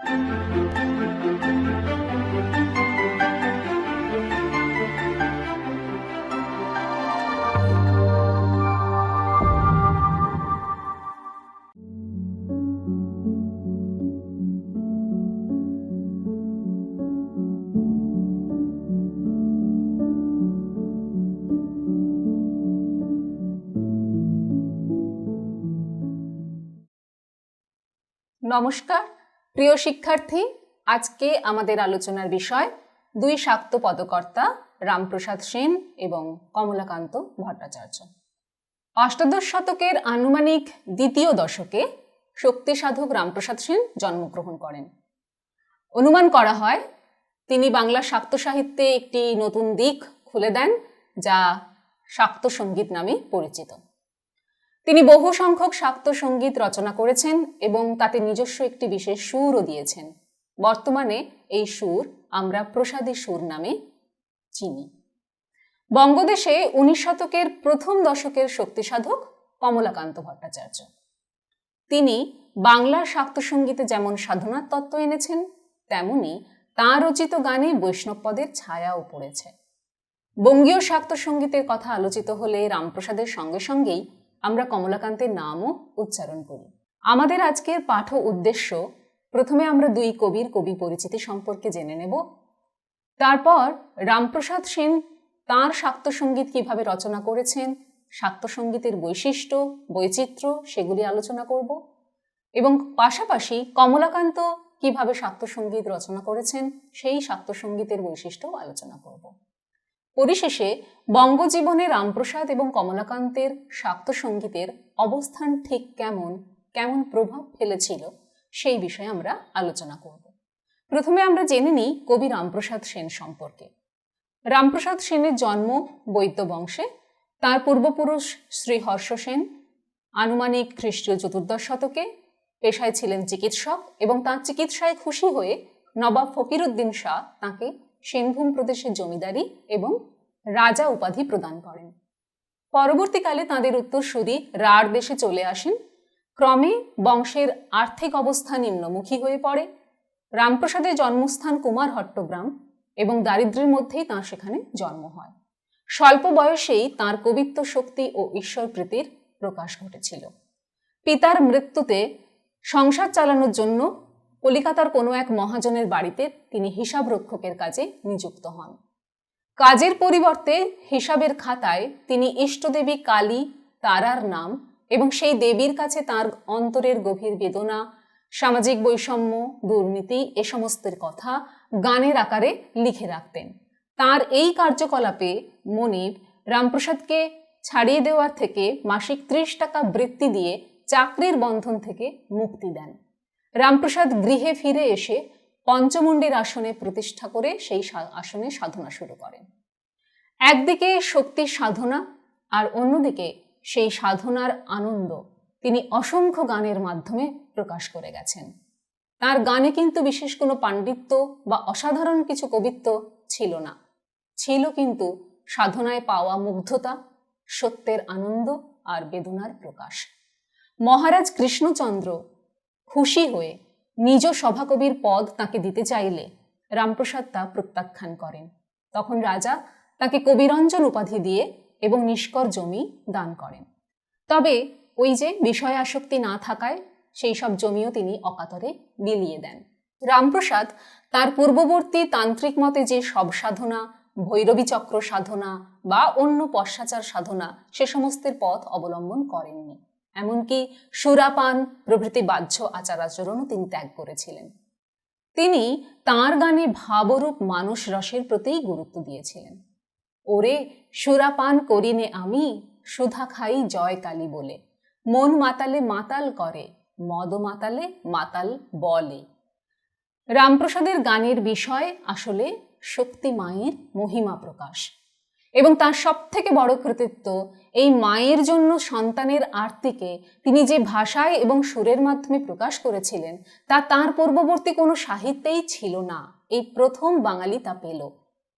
নমস্কার প্রিয় শিক্ষার্থী, আজকে আমাদের আলোচনার বিষয় দুই শাক্ত পদকর্তা রামপ্রসাদ সেন এবং কমলাকান্ত ভট্টাচার্য। অষ্টাদশ শতকের আনুমানিক দ্বিতীয় দশকে শক্তি সাধক রামপ্রসাদ সেন জন্মগ্রহণ করেন। অনুমান করা হয় তিনি বাংলা শাক্ত সাহিত্যে একটি নতুন দিক খুলে দেন, যা শাক্ত সঙ্গীত নামে পরিচিত। তিনি বহু সংখ্যক শাক্ত সঙ্গীত রচনা করেছেন এবং তাতে নিজস্ব একটি বিশেষ সুরও দিয়েছেন। বর্তমানে এই সুর আমরা প্রসাদী সুর নামে চিনি। বঙ্গদেশে 19 শতকের প্রথম দশকের শক্তি সাধক কমলাকান্ত ভট্টাচার্য। তিনি বাংলার শাক্ত সঙ্গীতে যেমন সাধনার তত্ত্ব এনেছেন, তেমনি তাঁর রচিত গানে বৈষ্ণব পদের ছায়াও পড়েছে। বঙ্গীয় শাক্ত সঙ্গীতের কথা আলোচিত হলে রামপ্রসাদের সঙ্গে সঙ্গেই আমরা কমলাকান্তের নামও উচ্চারণ করি। আমাদের আজকের পাঠ্য উদ্দেশ্য, প্রথমে আমরা দুই কবির কবি পরিচিতি সম্পর্কে জেনে নেব, তারপর রামপ্রসাদ সেন তাঁর শাক্ত সঙ্গীত কিভাবে রচনা করেছেন, শাক্ত সঙ্গীতের বৈশিষ্ট্য বৈচিত্র্য সেগুলি আলোচনা করব, এবং পাশাপাশি কমলাকান্ত কিভাবে শাক্ত সঙ্গীত রচনা করেছেন সেই শাক্ত সঙ্গীতের বৈশিষ্ট্য আলোচনা করব। পরিশেষে বঙ্গজীবনে রামপ্রসাদ এবং কমলাকান্তের শাক্ত সঙ্গীতের অবস্থান ঠিক কেমন কেমন প্রভাব ফেলেছিল সেই বিষয়ে আমরা আলোচনা করব। প্রথমে আমরা জেনে নিই কবি রামপ্রসাদ সেন সম্পর্কে। রামপ্রসাদ সেনের জন্ম বৈদ্য বংশে। তার পূর্বপুরুষ শ্রী হর্ষ সেন আনুমানিক খ্রিস্টীয় 14 শতকে পেশায় ছিলেন চিকিৎসক, এবং তাঁর চিকিৎসায় খুশি হয়ে নবাব ফকিরউদ্দিন শাহ তাঁকে সেনভূম প্রদেশের জমিদারি এবং রাজা উপাধি প্রদান করেন। পরবর্তীকালে তাঁদের উত্তরসূরি রাঢ় দেশে চলে আসেন। ক্রমে বংশের আর্থিক অবস্থা নিম্নমুখী হয়ে পড়ে। রামপ্রসাদের জন্মস্থান কুমারহট্টগ্রাম এবং দারিদ্র্যের মধ্যেই তাঁর সেখানে জন্ম হয়। স্বল্প বয়সেই তাঁর কবিত্ব শক্তি ও ঈশ্বর প্রীতির প্রকাশ ঘটেছিল। পিতার মৃত্যুতে সংসার চালানোর জন্য কলিকাতার কোনো এক মহাজনের বাড়িতে তিনি হিসাব রক্ষকের কাজে নিযুক্ত হন। কাজের পরিবর্তে হিসাবের খাতায় তিনি ইষ্টদেবী কালী, তারার নাম এবং সেই দেবীর কাছে তার অন্তরের গভীর বেদনা, সামাজিক বৈষম্য, দুর্নীতি এ সমস্তের কথা গানের আকারে লিখে রাখতেন। তার এই কার্যকলাপে মনিব রামপ্রসাদকে ছাড়িয়ে দেওয়ার থেকে মাসিক 30 টাকা বৃত্তি দিয়ে চাকরির বন্ধন থেকে মুক্তি দেন। রামপ্রসাদ গৃহে ফিরে এসে পঞ্চমুণ্ডির আসনে প্রতিষ্ঠা করে সেই আসনে সাধনা শুরু করেন। একদিকে শক্তির সাধনা আর অন্যদিকে সেই সাধনার আনন্দ তিনি অসংখ্য গানের মাধ্যমে প্রকাশ করে গেছেন। তার গানে কিন্তু বিশেষ কোনো পাণ্ডিত্য বা অসাধারণ কিছু কবিত্ব ছিল না, ছিল কিন্তু সাধনায় পাওয়া মুগ্ধতা, সত্যের আনন্দ আর বেদনার প্রকাশ। মহারাজ কৃষ্ণচন্দ্র খুশি হয়ে নিজ সভাকবির পদ তাকে দিতে চাইলে রামপ্রসাদ তা প্রত্যাখ্যান করেন। তখন রাজা তাকে কবিরঞ্জন উপাধি দিয়ে এবং নিষ্কর জমি দান করেন। তবে ওই যে বিষয় আসক্তি না থাকায় সেই সব জমিও তিনি অকাতরে বিলিয়ে দেন। রামপ্রসাদ তার পূর্ববর্তী তান্ত্রিক মতে যে সব সাধনা, ভৈরবী চক্র সাধনা বা অন্য পশ্চাচার সাধনা সে সমস্তের পথ অবলম্বন করেননি। এমনকি সুরাপান প্রভৃতি বাহ্য আচার আচরণও তিনি ত্যাগ করেছিলেন। তিনি তাঁর গানে ভাবরূপ মানুষ রসের প্রতিই গুরুত্ব দিয়েছিলেন। ওরে সুরাপান করিনে আমি, সুধা খাই জয় কালী বলে, মন মাতালে মাতাল করে, মদ মাতালে মাতাল বলে। রামপ্রসাদের গানের বিষয় আসলে শক্তি মায়ের মহিমা প্রকাশ, এবং তার সবথেকে বড় কৃতিত্ব এই মায়ের জন্য সন্তানের আরতিকে তিনি যে ভাষায় এবং সুরের মাধ্যমে প্রকাশ করেছিলেন তা তাঁর পূর্ববর্তী কোনো সাহিত্যেই ছিল না। এই প্রথম বাঙালি তা পেল।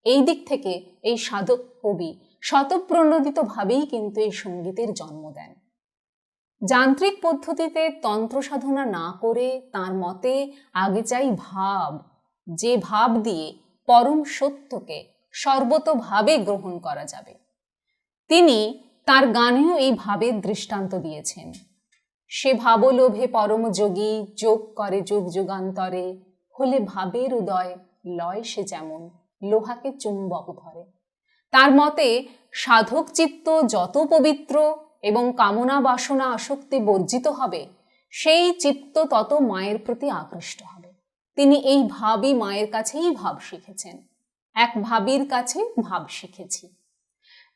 এই দিক থেকে এই সাধক কবি স্বতঃপ্রণোদিতভাবেই কিন্তু এই সঙ্গীতের জন্ম দেন। যান্ত্রিক পদ্ধতিতে তন্ত্র সাধনা না করে তার মতে আগে চাই ভাব, যে ভাব দিয়ে পরম সত্যকে সর্বতোভাবে গ্রহণ করা যাবে। তিনি তার গানেও এই ভাবের দৃষ্টান্ত দিয়েছেন। সে ভাবলোভে পরম যোগী, যোগ করে যুগ যুগান্তরে, হলে ভাবের উদয়, লয় সে যেমন লোহাকে চুম্বক ধরে। তার মতে সাধক চিত্ত যত পবিত্র এবং কামনা বাসনা আসক্তি বর্জিত হবে, সেই চিত্ত তত মায়ের প্রতি আকৃষ্ট হবে। তিনি এই ভাবই মায়ের কাছেই ভাব শিখেছেন। এক ভাবীর কাছে ভাব শিখেছি।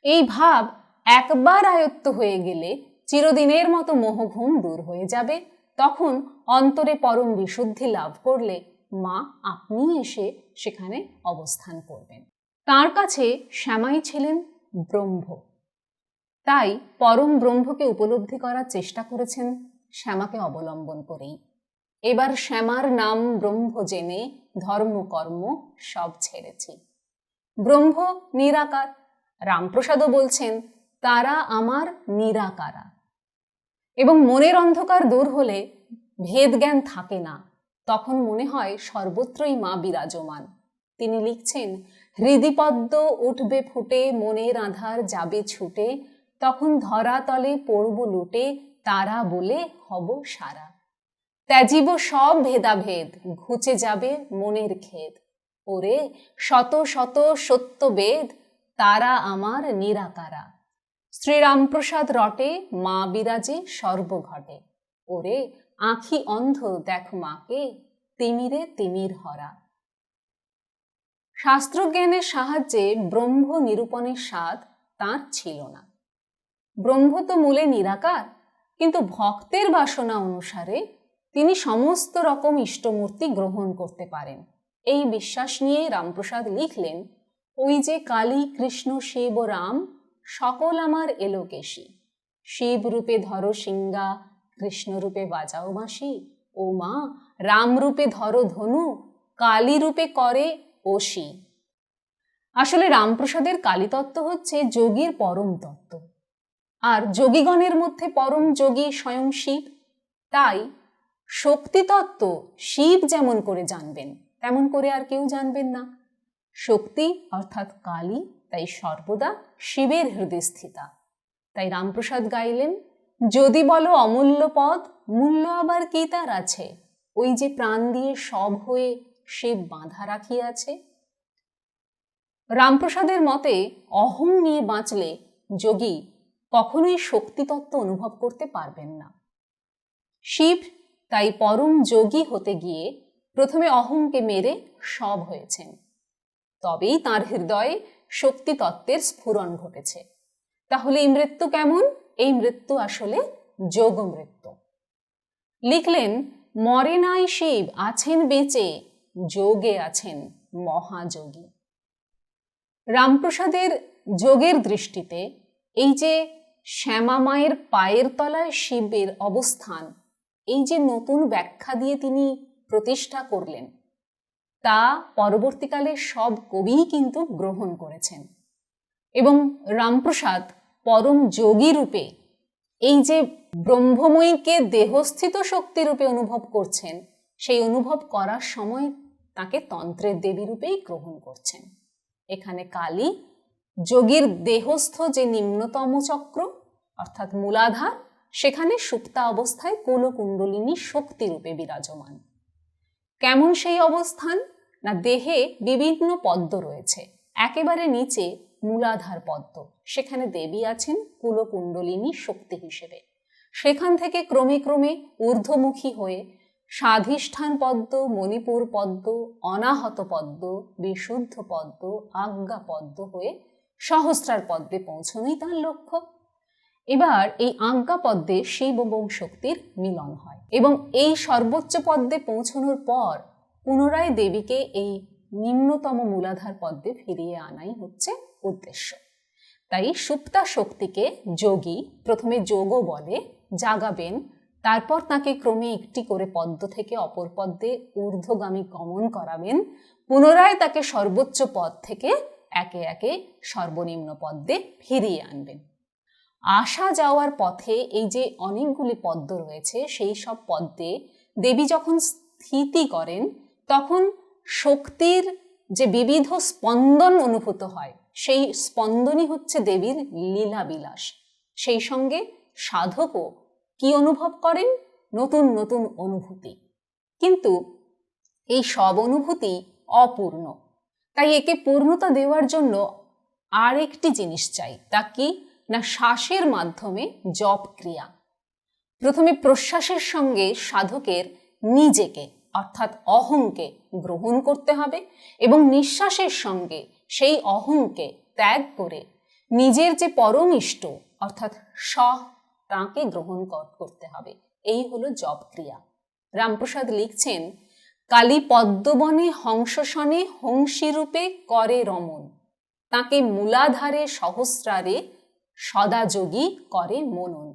এই ভাব একবার আয়ত্ত হয়ে গেলে চিরদিনের মতো মোহঘুম দূর হয়ে যাবে। তখন অন্তরে পরম বিশুদ্ধি লাভ করলে মা আপনি এসে সেখানে অবস্থান করবেন। তার কাছে শ্যামাই ছিলেন ব্রহ্ম, তাই পরম ব্রহ্মকে উপলব্ধি করার চেষ্টা করেছেন শ্যামাকে অবলম্বন করেই। এবার শ্যামার নাম ব্রহ্ম জেনে ধর্মকর্ম সব ছেড়েছি। ব্রহ্ম নিরাকার। রামপ্রসাদও বলছেন তারা আমার নিরাকারা। এবং মনের অন্ধকার দূর হলে ভেদ জ্ঞান থাকে না, তখন মনে হয় সর্বত্রই মা বিরাজমান। তিনি লিখছেন, হৃদিপদ্ম উঠবে ফুটে, মনের আধার যাবে ছুটে, তখন ধরাতলে পড়ব লুটে, তারা বলে হব সারা। ত্যাজিব সব ভেদাভেদ, ঘুচে যাবে মনের খেদ, ওরে শত শত সত্য বেদ, তারা আমার নিরাকারা। শ্রীরামপ্রসাদ রটে, মা বিরাজে সর্বঘটে, ওরে আঁখি অন্ধ দেখ মাকে, তিমিরে তিমির হরা। শাস্ত্রজ্ঞানের সাহায্যে ব্রহ্ম নিরূপণের স্বাদ তাঁর ছিল না। ব্রহ্ম তো মূলে নিরাকার, কিন্তু ভক্তের বাসনা অনুসারে তিনি সমস্ত রকম ইষ্টমূর্তি গ্রহণ করতে পারেন। এই বিশ্বাস নিয়ে রামপ্রসাদ লিখলেন, ওই যে কালী কৃষ্ণ শিব রাম, সকল আমার এলোকেশী, শিব রূপে ধরো সিঙ্গা, কৃষ্ণ রূপে বাজাও বাঁশি, ও মা রাম রূপে ধরো ধনু, কালী রূপে করে ওসি। আসলে রামপ্রসাদের কালীতত্ত্ব হচ্ছে যোগীর পরম তত্ত্ব, আর যোগীগণের মধ্যে পরম যোগী স্বয়ং শিব। তাই শক্তিতত্ত্ব শিব যেমন করে জানবেন, তেমন করে আর কেউ জানবেন না। শক্তি অর্থাৎ কালী তাই সর্বদা শিবের হৃদয়স্থিতা। তাই রামপ্রসাদ গাইলেন, যদি বলো অমূল্য পদ, মূল্য আবার কি তার আছে, ওই যে প্রাণ দিয়ে সব হয়ে শিব বাঁধা রাখিয়াছে। রামপ্রসাদের মতে অহং নিয়ে বাঁচলে যোগী কখনোই শক্তিতত্ত্ব অনুভব করতে পারবেন না। শিব তাই পরম যোগী হতে গিয়ে প্রথমে অহংকে মেরে সব হয়েছেন, তবেই তাঁর হৃদয়ে শক্তিতত্ত্বের স্ফুরণ ঘটেছে। তাহলে এই মৃত্যু কেমন? এই মৃত্যু আসলে যোগ মৃত্যু। লিখলেন, মরে নাই শিব, আছেন বেঁচে, যোগে আছেন মহাযোগী। রামপ্রসাদের যোগের দৃষ্টিতে এই যে শ্যামা মায়ের পায়ের তলায় শিবের অবস্থান, এই যে নতুন ব্যাখ্যা দিয়ে তিনি প্রতিষ্ঠা করলেন, তা পরবর্তীকালে সব কবিই কিন্তু গ্রহণ করেছেন। এবং রামপ্রসাদ পরম যোগী রূপে এই যে ব্রহ্মময়ীকে দেহস্থিত শক্তিরূপে অনুভব করছেন, সেই অনুভব করার সময় তাকে তন্ত্রের দেবী রূপেই গ্রহণ করছেন। এখানে কালী যোগীর দেহস্থ যে নিম্নতম চক্র অর্থাৎ মূলাধার, সেখানে সুপ্তা অবস্থায় কুলকুণ্ডলিনী শক্তিরূপে বিরাজমান। কেমন সেই অবস্থান? না, দেহে বিভিন্ন পদ্ম রয়েছে, একেবারে নিচে মূলাধার পদ্ম, সেখানে দেবী আছেন কুলকুণ্ডলিনী শক্তি হিসেবে। সেখান থেকে ক্রমে ক্রমে ঊর্ধ্বমুখী হয়ে স্বাধিষ্ঠান পদ্ম, মণিপুর পদ্ম, অনাহত পদ্ম, বিশুদ্ধ পদ্ম, আজ্ঞা পদ্ম হয়ে সহস্রার পদ্মে পৌঁছনোই তার লক্ষ্য। এবার এই আজ্ঞা পদ্মে শিব এবং শক্তির মিলন হয়, এবং এই সর্বোচ্চ পদ্মে পৌঁছনোর পর পুনরায় দেবীকে এই নিম্নতম মূলাধার পদ্মে ফিরিয়ে আনাই হচ্ছে উদ্দেশ্য। তাই সুপ্তা শক্তিকে যোগী প্রথমে যোগও বলে, জাগাবেন, তারপর তাকে ক্রমে একটি করে পদ্ম থেকে অপর পদ্মে ঊর্ধ্বগামী গমন করাবেন, পুনরায় তাকে সর্বোচ্চ পদ থেকে একে একে সর্বনিম্ন পদ্মে ফিরিয়ে আনবেন। আসা যাওয়ার পথে এই যে অনেকগুলি পদ্ম রয়েছে, সেই সব পদ্মে দেবী যখন স্থিতি করেন তখন শক্তির যে বিবিধ স্পন্দন অনুভূত হয়, সেই স্পন্দনই হচ্ছে দেবীর লীলাবিলাস। সেই সঙ্গে সাধকও কি অনুভব করেন? নতুন নতুন অনুভূতি। কিন্তু এই সব অনুভূতি অপূর্ণ, তাই একে পূর্ণতা দেওয়ার জন্য আরেকটি জিনিস চাই। তা কি না, শ্বাসের মাধ্যমে জপ ক্রিয়া। প্রথমে প্রশ্বাসের সঙ্গে সাধকের নিজেকে অর্থাৎ অহংকে গ্রহণ করতে হবে এবং নিঃশ্বাসের সঙ্গে সেই অহংকে ত্যাগ করে নিজের যে পরম ইষ্ট অর্থাৎ তাঁকে গ্রহণ করতে হবে। এই হলো জপ ক্রিয়া। রামপ্রসাদ লিখছেন, কালী পদ্মবনে হংসসনে হংসীরূপে করে রমণ, তাকে মূলাধারে সহস্রারে সদা যোগী করে মনন।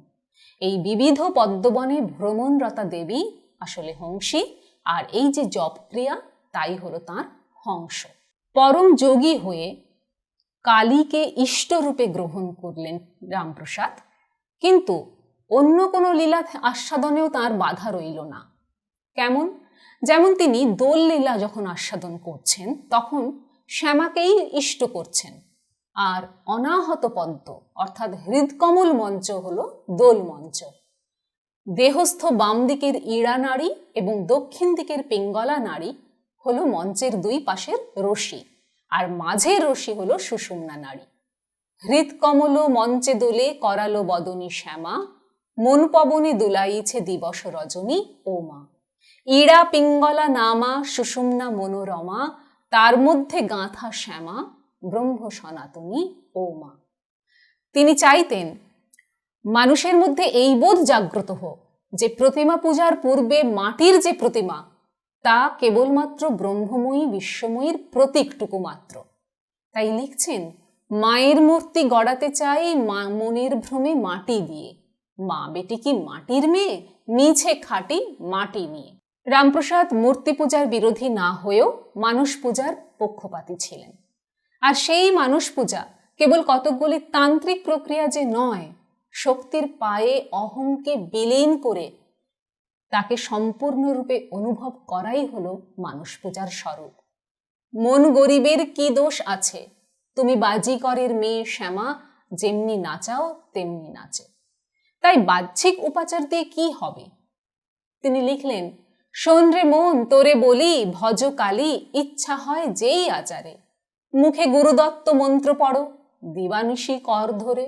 এই বিবিধ পদ্মবনে ভ্রমণরতা দেবী আসলে হংসী, আর এই যে জপ ক্রিয়া তাই হলো তাঁর হংস। পরম যোগী হয়ে কালীকে ইষ্টরূপে গ্রহণ করলেন রামপ্রসাদ, কিন্তু অন্য কোনো লীলা আস্বাদনেও তাঁর বাধা রইল না। কেমন? যেমন তিনি দোল লীলা যখন আস্বাদন করছেন তখন শ্যামাকেই ইষ্ট করছেন, আর অনাহত পদ্ম অর্থাৎ হৃদকমল মঞ্চ হলো দোল মঞ্চ। দেহস্থ বাম দিকের ইড়া নাড়ি এবং দক্ষিণ দিকের পিঙ্গলা নাড়ি হলো মঞ্চের দুই পাশের রশি, আর মাঝের রশি হলো সুষুম্না নাড়ি। হৃদকমল মঞ্চে দোলে করালো বদনী শ্যামা, মন পবনে দুলাইছে দিবস রজনী ও মা। ইড়া পিঙ্গলা নামা সুষুম্না মনোরমা, তার মধ্যে গাঁথা শ্যামা ব্রহ্ম সনাতনী ও মা। তিনি চাইতেন মানুষের মধ্যে এই বোধ জাগ্রত হোক যে প্রতিমা পূজার পূর্বে মাটির যে প্রতিমা তা কেবলমাত্র ব্রহ্মময়ী বিশ্বময়ীর প্রতীকটুকু মাত্র। তাই লিখছেন, মায়ের মূর্তি গড়াতে চাই মনের ভ্রমে মাটি দিয়ে, মা বেটি কি মাটির মেয়ে, মিছে খাটি মাটি নিয়ে। রামপ্রসাদ মূর্তি পূজার বিরোধী না হয়েও মানুষ পূজার পক্ষপাতী ছিলেন। আর সেই মানুষ পূজা কেবল কতকগুলি তান্ত্রিক প্রক্রিয়া যে নয়, শক্তির পায়ে অহংকে বিলীন করে তাকে সম্পূর্ণরূপে অনুভব করাই হলো মানুষ পূজার স্বরূপ। মন গরিবের কি দোষ আছে, তুমি বাজিকরের মেয়ে শ্যামা, যেমনি নাচাও তেমনি নাচে। তাই বাহ্যিক উপাচার দিয়ে কি হবে? তিনি লিখলেন, শোন রে মন তোরে বলি, ভজ কালী ইচ্ছা হয় যেই আচারে, মুখে গুরুদত্ত মন্ত্র পড়ো, দিবানিশি কর ধরে,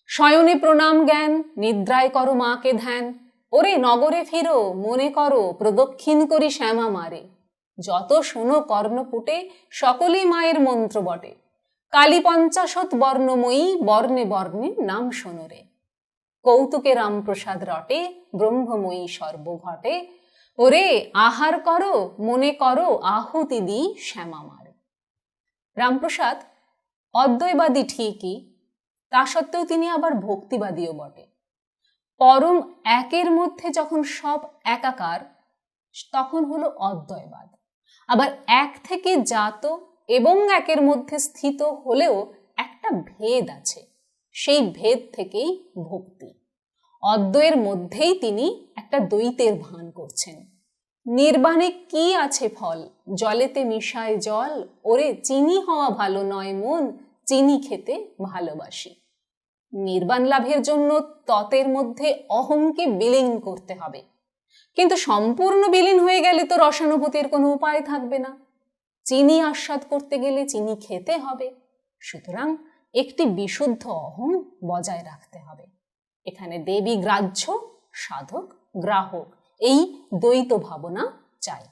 শয়নে প্রণাম জ্ঞান, নিদ্রায় করো মাকে ধ্যান, ওরে নগরে ফিরো মনে করো প্রদক্ষিণ করি শ্যামা মারে, যত শোনো কর্ণপুটে সকলেই মায়ের মন্ত্র বটে, কালী পঞ্চাশত বর্ণময়ী বর্ণে বর্ণে নাম শোনরে, কৌতুকে রামপ্রসাদ রটে ব্রহ্মময়ী সর্বঘটে, ওরে আহার করো মনে করো আহুতি দি শ্যামা মারে। রামপ্রসাদ অদ্বৈবাদী ঠিকই, তা সত্ত্বেও তিনি আবার ভক্তিবাদীও বটে। পরম একের মধ্যে যখন সব একাকার তখন হলো অদ্বৈবাদ। আবার এক থেকে জাত এবং একের মধ্যে স্থিত হলেও একটা ভেদ আছে, সেই ভেদ থেকেই ভক্তি। অদ্বয়ের মধ্যেই তিনি একটা দ্বৈতের ভান করছেন। নির্বাণে কি আছে ফল, জলেতে মিশায় জল, ওরে চিনি হওয়া ভালো নয় মন, চিনি খেতে ভালোবাসি। নির্বাণ লাভের জন্য ততের মধ্যে অহংকে বিলীন করতে হবে, কিন্তু সম্পূর্ণ বিলীন হয়ে গেলে তো রসানুভূতির কোনো উপায় থাকবে না। চিনি আস্বাদ করতে গেলে চিনি খেতে হবে, সুতরাং একটি বিশুদ্ধ অহং বজায় রাখতে হবে। এখানে দেবী গ্রাহ্য, সাধক গ্রাহক, এই দ্বৈত ভাবনা চাই।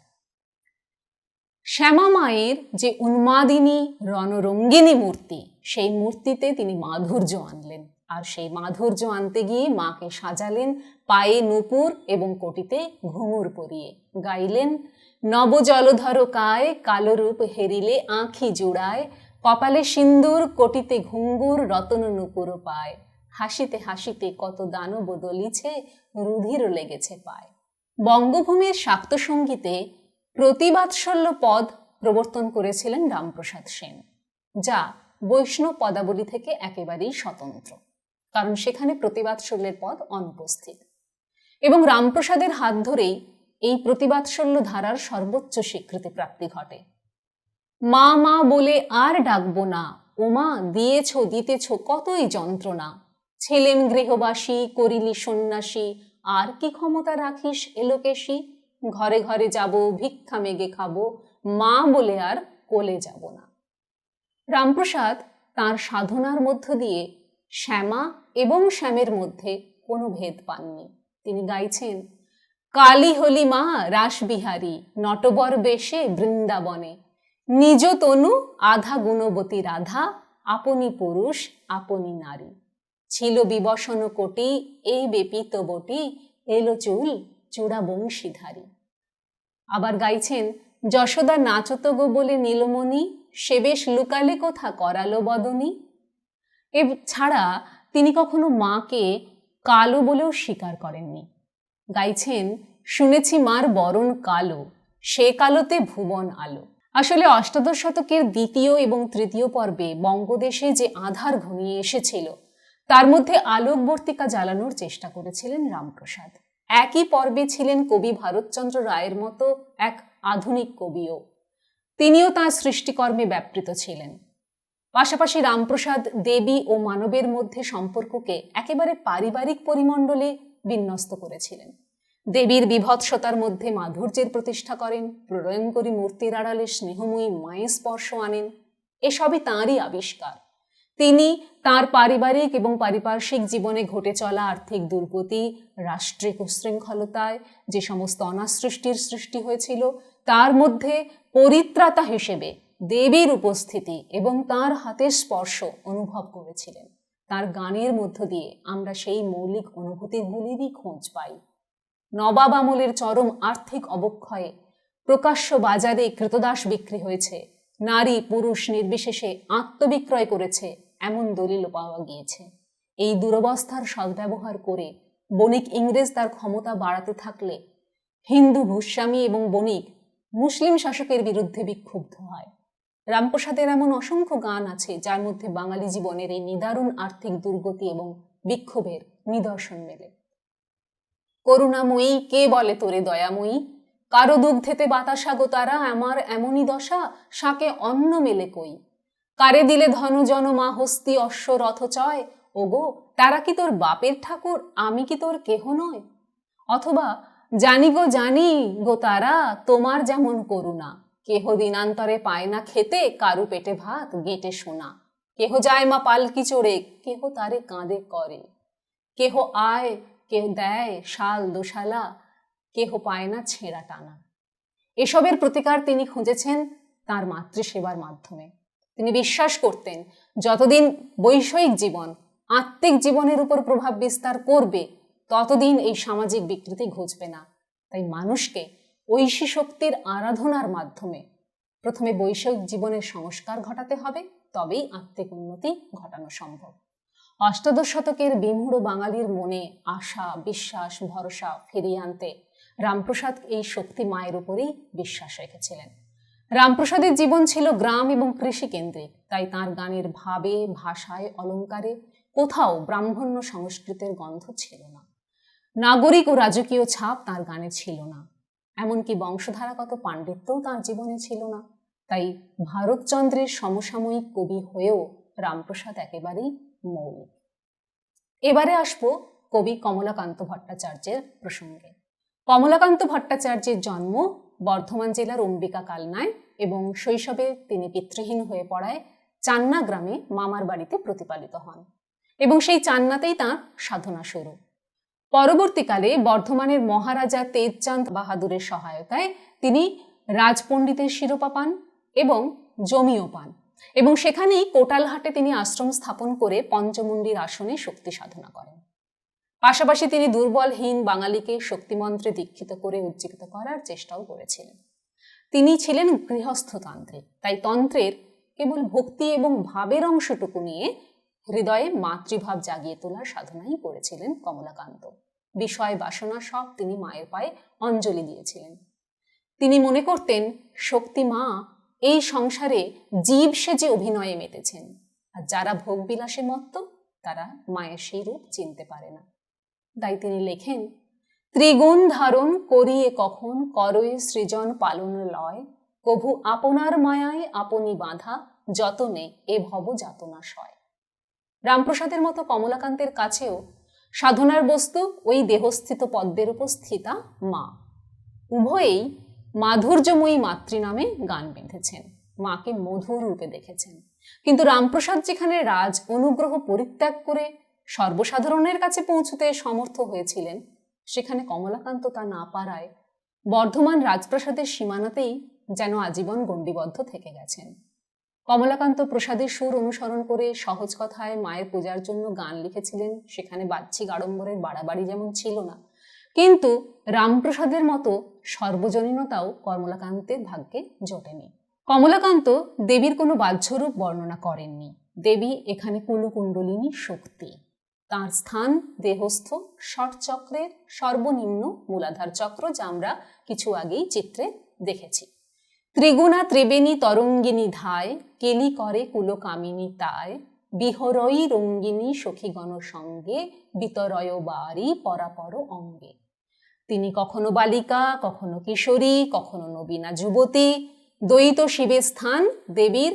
শ্যামা মায়ের যে উন্মাদিনী রণরঙ্গিনী মূর্তি, সেই মূর্তিতে তিনি মাধুর্য আনলেন, আর সেই মাধুর্য আনতে গিয়ে মাকে সাজালেন পায়ে নূপুর এবং কোটিতে ঘুঙুর পরিয়ে, গাইলেন, নব জলধর কায় কালো রূপ হেরিলে আঁখি জুড়ায়, কপালে সিন্দুর কোটিতে ঘুঙ্গুর রতন নূপুর পায়, হাসিতে হাসিতে কত দানব বদলিছে রুধির লেগেছে পায়। বঙ্গভূমির শাক্ত সঙ্গীতে প্রতিবাৎসল্য পদ প্রবর্তন করেছিলেন রামপ্রসাদ সেন, যা বৈষ্ণব পদাবলী থেকে একেবারেই স্বতন্ত্র। কারণ সেখানে প্রতিবাৎসল্যের পদ অনুপস্থিত। এবং রামপ্রসাদের হাত ধরেই এই প্রতিবাৎসল্য ধারার সর্বোচ্চ স্বীকৃতি প্রাপ্তি ঘটে। মা মা বলে আর ডাকবো না, ওমা দিয়েছ দিতেছ কতই যন্ত্রণা, ছেলেম গৃহবাসী করিলি সন্ন্যাসী, আর কি ক্ষমতা রাখিস এলোকেশী, ঘরে ঘরে যাব ভিক্ষা মেগে খাবো, মা বলে আর কোলে যাব না। রামপ্রসাদ তাঁর সাধনার মধ্য দিয়ে শ্যামা এবং শ্যামের মধ্যে কোনো ভেদ পাননি। তিনি গাইছেন, কালী হলি মা রাসবিহারী, নটবর বেশে বৃন্দাবনে, নিজ তনু আধা গুণবতী রাধা, আপনি পুরুষ আপনি নারী, ছিল বিবসন কোটি এই বেপিত বটি, এলো চুল চূড়া বংশীধারী। আবার গাইছেন, যশোদা নাচত গো বলে নীলমণি, সে বেশ লুকালে কোথা করালো বদনী। এ ছাড়া তিনি কখনো মাকে কালো বলেও স্বীকার করেননি। গাইছেন, শুনেছি মার বরণ কালো, সে কালোতে ভুবন আলো। আসলে অষ্টাদশ শতকের দ্বিতীয় এবং তৃতীয় পর্বে বঙ্গদেশে যে আঁধার ঘনিয়ে এসেছিল তার মধ্যে আলোকবর্তিকা জ্বালানোর চেষ্টা করেছিলেন রামপ্রসাদ। একই পর্বে ছিলেন কবি ভারতচন্দ্র রায়ের মতো এক আধুনিক কবিও। তিনিও তাঁর সৃষ্টিকর্মে ব্যাপৃত ছিলেন। পাশাপাশি রামপ্রসাদ দেবী ও মানবের মধ্যে সম্পর্ককে একেবারে পারিবারিক পরিমণ্ডলে বিন্যস্ত করেছিলেন। দেবীর বিভৎসতার মধ্যে মাধুর্যের প্রতিষ্ঠা করেন, প্রলয়ঙ্করী মূর্তির আড়ালে স্নেহময়ী মায়ের স্পর্শ আনেন। এসবই তাঁরই আবিষ্কার। তিনি তাঁর পারিবারিক এবং পারিপার্শ্বিক জীবনে ঘটে চলা আর্থিক দুর্গতি, রাষ্ট্রিক উশৃঙ্খলতায় যে সমস্ত অনাসৃষ্টির সৃষ্টি হয়েছিল তার মধ্যে পরিত্রাতা হিসেবে দেবীর উপস্থিতি এবং তাঁর হাতের স্পর্শ অনুভব করেছিলেন। তাঁর গানের মধ্য দিয়ে আমরা সেই মৌলিক অনুভূতিগুলিরই খোঁজ পাই। নবাব আমলের চরম আর্থিক অবক্ষয়ে প্রকাশ্য বাজারে কৃতদাস বিক্রি হয়েছে, নারী পুরুষ নির্বিশেষে আত্মবিক্রয় করেছে এমন দলিলও পাওয়া গিয়েছে। এই দুরবস্থার সদ্ব্যবহার করে বণিক ইংরেজ তার ক্ষমতা বাড়াতে থাকলে হিন্দু ভূস্বামী এবং বণিক মুসলিম শাসকের বিরুদ্ধে বিক্ষুব্ধ হয়। রামপ্রসাদের এমন অসংখ্য গান আছে যার মধ্যে বাঙালি জীবনের এই নিদারুণ আর্থিক দুর্গতি এবং বিক্ষোভের নিদর্শন মেলে। করুণাময়ী কে বলে তোরে দয়াময়ী, কারো দুগ্ধেতে বাতাসা গো তারা, আমার এমনই দশা শাকে অন্ন মেলে কই, কারে দিলে ধনজন মা হস্তি অশ্ব রথ চয়, ওগো তারা কি তোর বাপের ঠাকুর, আমি কি তোর কেহ নয়। অথবা জানি গো তারা তোমার যেমন করুণা, কেহ দিনান্তরে পায় না খেতে, কারু পেটে ভাত গেঁটে সোনা, কেহ যায় মা পালকি চড়ে, কেহ তারে কাঁদে করে, কেহ আয় কেহ দেয় শাল দোশালা, কেহ পায় না ছেঁড়া টানা। এসবের প্রতিকার তিনি খুঁজেছেন তার মাতৃসেবার মাধ্যমে। তিনি বিশ্বাস করতেন যতদিন বৈষয়িক জীবন আত্মিক জীবনের উপর প্রভাব বিস্তার করবে ততদিন এই সামাজিক বিকৃতি ঘুচবে না। তাই মানুষকে ঐশী শক্তির আরাধনার মাধ্যমে প্রথমে বৈষয়িক জীবনের সংস্কার ঘটাতে হবে, তবেই আত্মিক উন্নতি ঘটানো সম্ভব। অষ্টাদশ শতকের বিমূঢ় বাঙালির মনে আশা, বিশ্বাস, ভরসা ফিরিয়ে আনতে রামপ্রসাদ এই শক্তি মায়ের উপরেই বিশ্বাস রেখেছিলেন। রামপ্রসাদের জীবন ছিল গ্রাম এবং কৃষি কেন্দ্রিক, তাই তাঁর গানের ভাবে, ভাষায়, অলঙ্কারে কোথাও ব্রাহ্মণ্য সংস্কৃতের গন্ধ ছিল না। নাগরিক ও রাজকীয় ছাপ তাঁর গানে ছিল না, এমনকি বংশধারাগত পাণ্ডিত্যও তাঁর জীবনে ছিল না। তাই ভারতচন্দ্রের সমসাময়িক কবি হয়েও রামপ্রসাদ একেবারেই মৌলিক। এবারে আসবো কবি কমলাকান্ত ভট্টাচার্যের প্রসঙ্গে। কমলাকান্ত ভট্টাচার্যের জন্ম বর্ধমান জেলার অম্বিকা কালনায় এবং শৈশবে তিনি পিতৃহীন হয়ে পড়ায় চান্না গ্রামে মামার বাড়িতে প্রতিপালিত হন এবং সেই চান্নাতেই তাঁর সাধনা শুরু। পরবর্তীকালে বর্ধমানের মহারাজা তেজচাঁদ বাহাদুরের সহায়তায় তিনি রাজপণ্ডিতের শিরোপা পান এবং জমিও পান এবং সেখানেই কোটালহাটে তিনি আশ্রম স্থাপন করে পঞ্চমুণ্ডির আসনে শক্তি সাধনা করেন। পাশাপাশি তিনি দুর্বলহীন বাঙালিকে শক্তিমন্ত্রে দীক্ষিত করে উজ্জীবিত করার চেষ্টাও করেছিলেন। তিনি ছিলেন গৃহস্থতান্ত্রিক, তাই তন্ত্রের কেবল ভক্তি এবং ভাবের অংশটুকু নিয়ে হৃদয়ে মাতৃভাব জাগিয়ে তোলার সাধনাই করেছিলেন কমলাকান্ত। বিষয় বাসনা সব তিনি মায়ের পায়ে অঞ্জলি দিয়েছিলেন। তিনি মনে করতেন শক্তি মা এই সংসারে জীব সেজে অভিনয়ে মেতেছেন, আর যারা ভোগবিলাসে মত্ত তারা মায়ের সেই রূপ চিনতে পারে না। তাই তিনি লেখেন, ত্রিগুণ ধারণ করিয়ে কখন করয়ে সৃজন পালন লয়, কভু আপনার মায়ায় আপনি বাঁধা যতনে এ ভব যাতনা সয়। রামপ্রসাদের মতো কমলাকান্তের কাছেও সাধনার বস্তু ওই দেহস্থিত পদ্মের উপর স্থিতা মা। উভয়েই মাধুর্যময়ী মাতৃ নামে গান বেঁধেছেন, মাকে মধুর রূপে দেখেছেন। কিন্তু রামপ্রসাদ যেখানে রাজ অনুগ্রহ পরিত্যাগ করে সর্বসাধারণের কাছে পৌঁছতে সমর্থ হয়েছিলেন, সেখানে কমলাকান্ত তা না পারায় বর্ধমান রাজপ্রাসাদের সীমানাতেই যেন আজীবন গণ্ডিবদ্ধ থেকে গেছেন। কমলাকান্ত প্রসাদের সুর অনুসরণ করে সহজ কথায় মায়ের পূজার জন্য গান লিখেছিলেন। সেখানে বাহ্যিক আড়ম্বরের বাড়াবাড়ি যেমন ছিল না, কিন্তু রামপ্রসাদের মতো সর্বজনীনতাও কমলাকান্তের ভাগ্যে জোটেনি। কমলাকান্ত দেবীর কোনো বাহ্যরূপ বর্ণনা করেননি। দেবী এখানে কুলকুণ্ডলিনী শক্তি। তাঁর স্থান দেহস্থ ষটচক্রের সর্বনিম্ন মূলাধার চক্র, যা আমরা কিছু আগেই চিত্রে দেখেছি। ত্রিগুণা ত্রিবেণী তরঙ্গিনী ধায়, কেলি করে কুলকামিনী তায়, বিহরই রঙ্গিনী সখীগণ সঙ্গে, বিতরয় বাড়ি পরাপর অঙ্গে। তিনি কখনো বালিকা, কখনো কিশোরী, কখনো নবীনা যুবতী। দ্বৈত শিবের স্থান দেবীর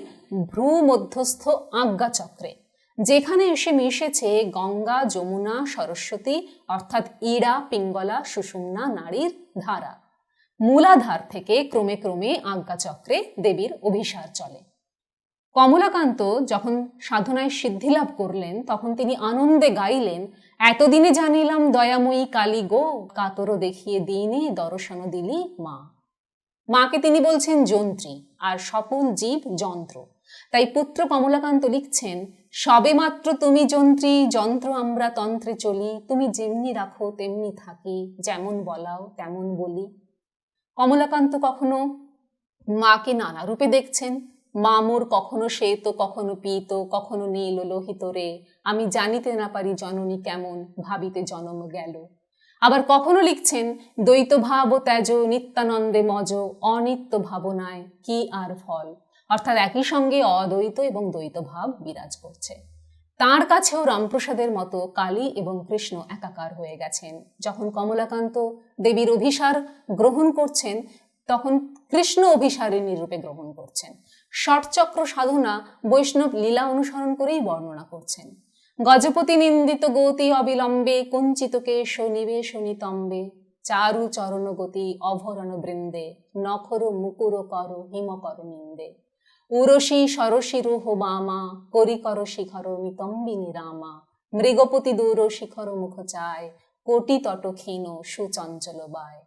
ভ্রু মধ্যস্থ আজ্ঞাচক্রে, যেখানে এসে মিশেছে গঙ্গা, যমুনা, সরস্বতী অর্থাৎ ইড়া, পিঙ্গলা, সুষুম্না নারীর ধারা। মূলাধার থেকে ক্রমে ক্রমে আজ্ঞাচক্রে দেবীর অভিসার চলে। কমলাকান্ত যখন সাধনায় সিদ্ধিলাভ করলেন, তখন তিনি আনন্দে গাইলেন, এতদিনে জানিলাম দয়াময়ী কালী গো, কাতর দেখিয়ে দিনে দর্শন দিলি মা। মাকে তিনি বলছেন যন্ত্রী, আর সকল জীব যন্ত্র। তাই পুত্র কমলাকান্ত লিখছেন, সবে মাত্র তুমি যন্ত্রী, যন্ত্র আমরা তন্ত্রে চলি, তুমি যেমনি রাখো তেমনি থাকি, যেমন বলাও তেমন বলি। কমলাকান্ত কখনো মাকে নানা রূপে দেখছেন। মা মোর কখনো শ্বেত, কখনো পীত, কখনো নীল লোহিত রে, আমি জানিতে না পারি জননী কেমন, ভাবিতে জনম গেল। আবার কখনো লিখছেন, দ্বৈত ভাব ত্যাজ নিত্যানন্দে মজ, অনিত্য ভাবনায় কি আর ফল। অর্থাৎ একই সঙ্গে অদ্বৈত এবং দ্বৈত ভাব বিরাজ করছে। তাঁর কাছেও রামপ্রসাদের মতো কালী এবং কৃষ্ণ একাকার হয়ে গেছেন। যখন কমলাকান্ত দেবীর অভিসার গ্রহণ করছেন, তখন কৃষ্ণ অভিসারিণী রূপে গ্রহণ করছেন। ষটচক্র সাধনা বৈষ্ণব লীলা অনুসরণ করেই বর্ণনা করছেন। গজপতি নিন্দিত গতি অবিলম্বে, কুঞ্চিত কেশ নিবেশ নিতম্বে, চারু চরণ গতি অভরণ বৃন্দে, নখর মুকুর কর হিমকর নিন্দে, উরসী সরসী রুহ বামা, করিকর শিখর নিতম্বিনী রামা, মৃগপতি দূর শিখর মুখ চায়, কোটি তট ক্ষীণ সুচঞ্চল বায়।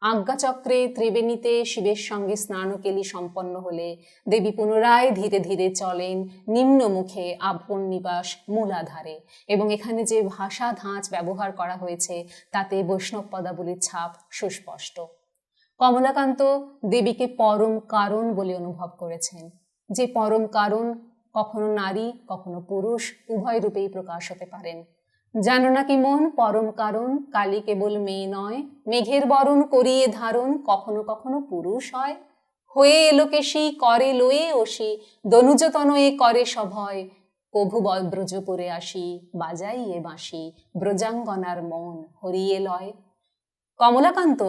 আজ্ঞাচক্রে ত্রিবেণীতে শিবের সঙ্গে স্নানকেলি সম্পন্ন হলে দেবী পুনরায় ধীরে ধীরে চলেন নিম্নমুখে আপন নিবাস মূলাধারে, এবং এখানে যে ভাষা ধাঁচ ব্যবহার করা হয়েছে তাতে বৈষ্ণব পদাবলীর ছাপ সুস্পষ্ট। কমলাকান্ত দেবীকে পরম কারণ বলে অনুভব করেছেন। যে পরম কারণ কখনো নারী কখনো পুরুষ উভয় রূপেই প্রকাশ হতে পারেন। জানো নাকি মন পরম কারণ, কালী কেবল মেয়ে নয়, মেঘের বরণ করিয়ে ধারণ কখনো কখনো পুরুষ হয়। হয়ে এলোকেশী করে লয়ে ওসি, দনুজতনয়ে করে সভয়, কভু ব্রজ পরে আসি, বাজাইয়ে বাঁশি, ব্রজাঙ্গনার মন হরিয়ে লয়। কমলাকান্ত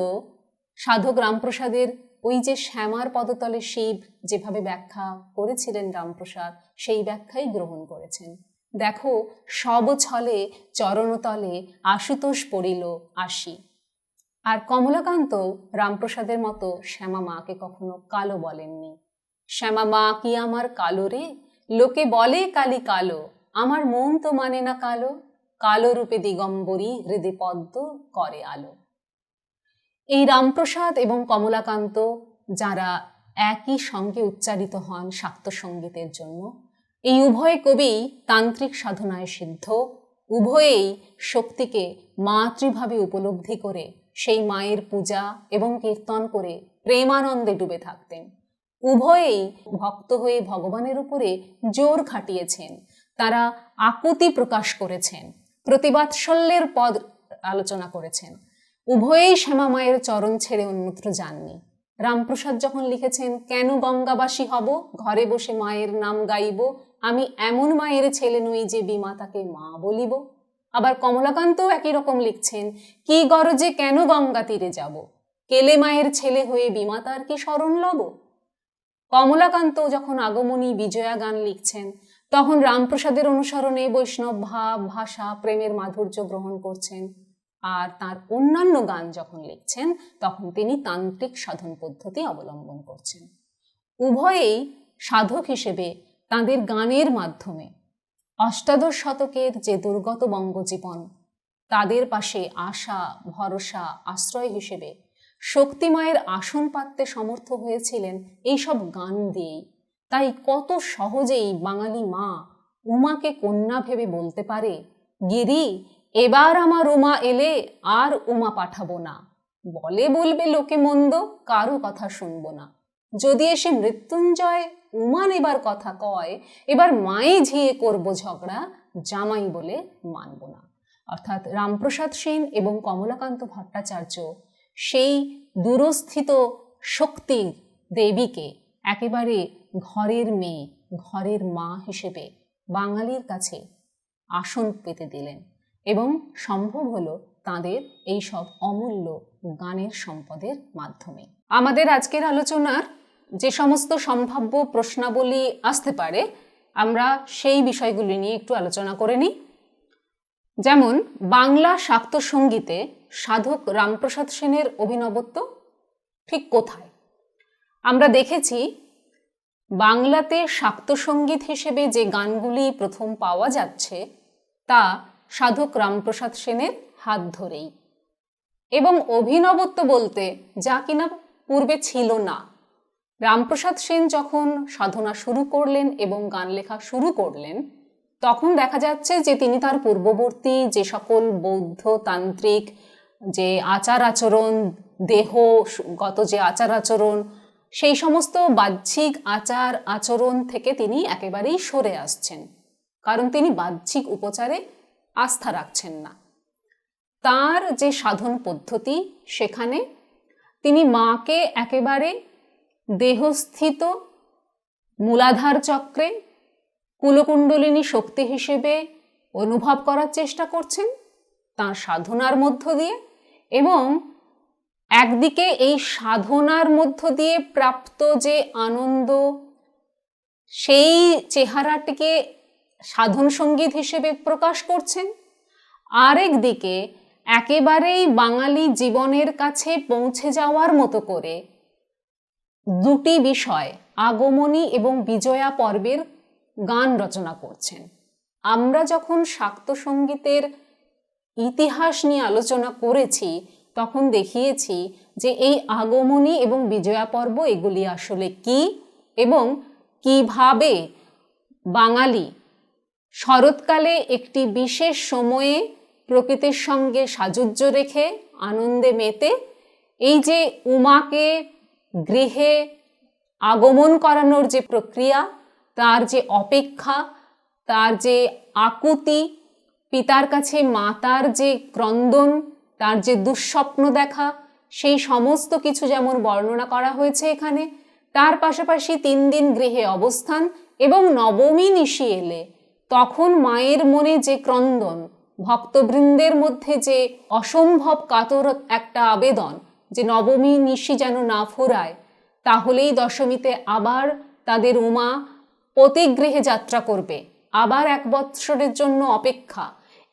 সাধক রামপ্রসাদের ওই যে শ্যামার পদতলে শিব যেভাবে ব্যাখ্যা করেছিলেন রামপ্রসাদ, সেই ব্যাখ্যাই গ্রহণ করেছেন। দেখো সব ছলে চরণতলে আশুতোষ পড়িল আসি। আর কমলাকান্ত রামপ্রসাদের মতো শ্যামা মাকে কখনো কালো বলেননি। শ্যামা মা কি আমার কালো রে, লোকে বলে কালী কালো, আমার মন তো মানে না কালো, কালো রূপে দিগম্বরী হৃদে পদ্ম করে আলো। এই রামপ্রসাদ এবং কমলাকান্ত যারা একই সঙ্গে উচ্চারিত হন শাক্ত সঙ্গীতের জন্য, এই উভয় কবি তান্ত্রিক সাধনায় সিদ্ধ, উভয়েই শক্তিকে মাতৃভাবে উপলব্ধি করে সেই মায়ের পূজা এবং কীর্তন করে প্রেমানন্দে ডুবে থাকতেন। উভয়েই ভক্ত হয়ে ভগবানের উপরে জোর খাটিয়েছেন, তারা আকুতি প্রকাশ করেছেন, প্রতিবাৎসল্যের পদ আলোচনা করেছেন। উভয়েই শ্যামা মায়ের চরণ ছেড়ে অন্যত্র যাননি। রামপ্রসাদ যখন লিখেছেন, কেন গঙ্গাবাসী হব, ঘরে বসে মায়ের নাম গাইব, আমি এমন মায়ের ছেলে নই যে বিমাতাকে মা বলিব। আবার কমলাকান্তও একই রকম লিখছেন, কি গরজে কেন গঙ্গা তীরে যাব, কেলে মায়ের ছেলে হয়ে বিমাতার কি শরণ লব। কমলাকান্ত যখন আগমনী বিজয়া গান লিখছেন তখন রামপ্রসাদের অনুসরণে বৈষ্ণব ভাব, ভাষা, প্রেমের মাধুর্য গ্রহণ করছেন। আর তার অন্যান্য গান যখন লিখছেন তখন তিনি তান্ত্রিক সাধন পদ্ধতি অবলম্বন করছেন। উভয়েই সাধক হিসেবে তাঁদের গানের মাধ্যমে অষ্টাদশ শতকের যে দুর্গত বঙ্গজীবন, তাদের পাশে আশা, ভরসা, আশ্রয় হিসেবে শক্তিমায়ের আসন পাততে সমর্থ হয়েছিলেন এইসব গান দিয়েই। তাই কত সহজেই বাঙালি মা উমাকে কন্যা ভেবে বলতে পারে, গিরি এবার আমার উমা এলে আর উমা পাঠাবো না, বলে বলবে লোকে মন্দ, কারো কথা শুনবো না। যদি এসে মৃত্যুঞ্জয় উমা নেবার কথা কয়, এবার মায়ে ঝিয়ে করবো ঝগড়া, জামাই বলে মানব না। অর্থাৎ রামপ্রসাদ সেন এবং কমলাকান্ত ভট্টাচার্য সেই দূরস্থিত শক্তি দেবীকে একেবারে ঘরের মেয়ে, ঘরের মা হিসেবে বাঙালির কাছে আসন পেতে দিলেন এবং সম্ভব হলো তাঁদের এই সব অমূল্য গানের সম্পদের মাধ্যমে। আমাদের আজকের আলোচনার যে সমস্ত সম্ভাব্য প্রশ্নাবলী আসতে পারে, আমরা সেই বিষয়গুলি নিয়ে একটু আলোচনা করে নিই। যেমন বাংলা শাক্ত সঙ্গীতে সাধক রামপ্রসাদ সেনের অভিনবত্ব ঠিক কোথায়? আমরা দেখেছি বাংলাতে শাক্ত সঙ্গীত হিসেবে যে গানগুলি প্রথম পাওয়া যাচ্ছে তা সাধক রামপ্রসাদ সেনের হাত ধরেই, এবং অভিনবত্ব বলতে যা কিনা পূর্বে ছিল না। রামপ্রসাদ সেন যখন সাধনা শুরু করলেন এবং গান লেখা শুরু করলেন তখন দেখা যাচ্ছে যে তিনি তার পূর্ববর্তী যে সকল বৌদ্ধ তান্ত্রিক যে আচার আচরণ, দেহগত যে আচার আচরণ, সেই সমস্ত বাহ্যিক আচার আচরণ থেকে তিনি একেবারেই সরে আসছেন, কারণ তিনি বাহ্যিক উপচারে আস্থা রাখছেন না। তার যে সাধন পদ্ধতি, সেখানে তিনি মাকে একেবারে দেহস্থিত মূলাধার চক্রে কুলকুণ্ডলিনী শক্তি হিসেবে অনুভব করার চেষ্টা করছেন তাঁর সাধনার মধ্য দিয়ে, এবং একদিকে এই সাধনার মধ্য দিয়ে প্রাপ্ত যে আনন্দ, সেই চেহারাটিকে সাধন সঙ্গীত হিসেবে প্রকাশ করছেন। আরেক দিকে একেবারেই বাঙালি জীবনের কাছে পৌঁছে যাওয়ার মতো করে দুটি বিষয়, আগমনী এবং বিজয়া পর্বের গান রচনা করছেন। আমরা যখন শাক্ত সঙ্গীতের ইতিহাস নিয়ে আলোচনা করেছি তখন দেখিয়েছি যে এই আগমনী এবং বিজয়া পর্ব এগুলি আসলে কি, এবং কিভাবে বাঙালি শরৎকালে একটি বিশেষ সময়ে প্রকৃতির সঙ্গে সাযুজ্য রেখে আনন্দে মেতে এই যে উমাকে গৃহে আগমন করানোর যে প্রক্রিয়া, তার যে অপেক্ষা, তার যে আকুতি, পিতার কাছে মাতার যে ক্রন্দন, তার যে দুঃস্বপ্ন দেখা, সেই সমস্ত কিছু যেমন বর্ণনা করা হয়েছে এখানে, তার পাশাপাশি 3 দিন গৃহে অবস্থান এবং নবমী নিশি এলে তখন মায়ের মনে যে ক্রন্দন, ভক্তবৃন্দের মধ্যে যে অসম্ভব কাতর একটা আবেদন যে নবমী নিশি যেন না ফুরায়, তাহলেই দশমীতে আবার তাদের উমা পতিগৃহে যাত্রা করবে, আবার 1 বৎসরের জন্য অপেক্ষা।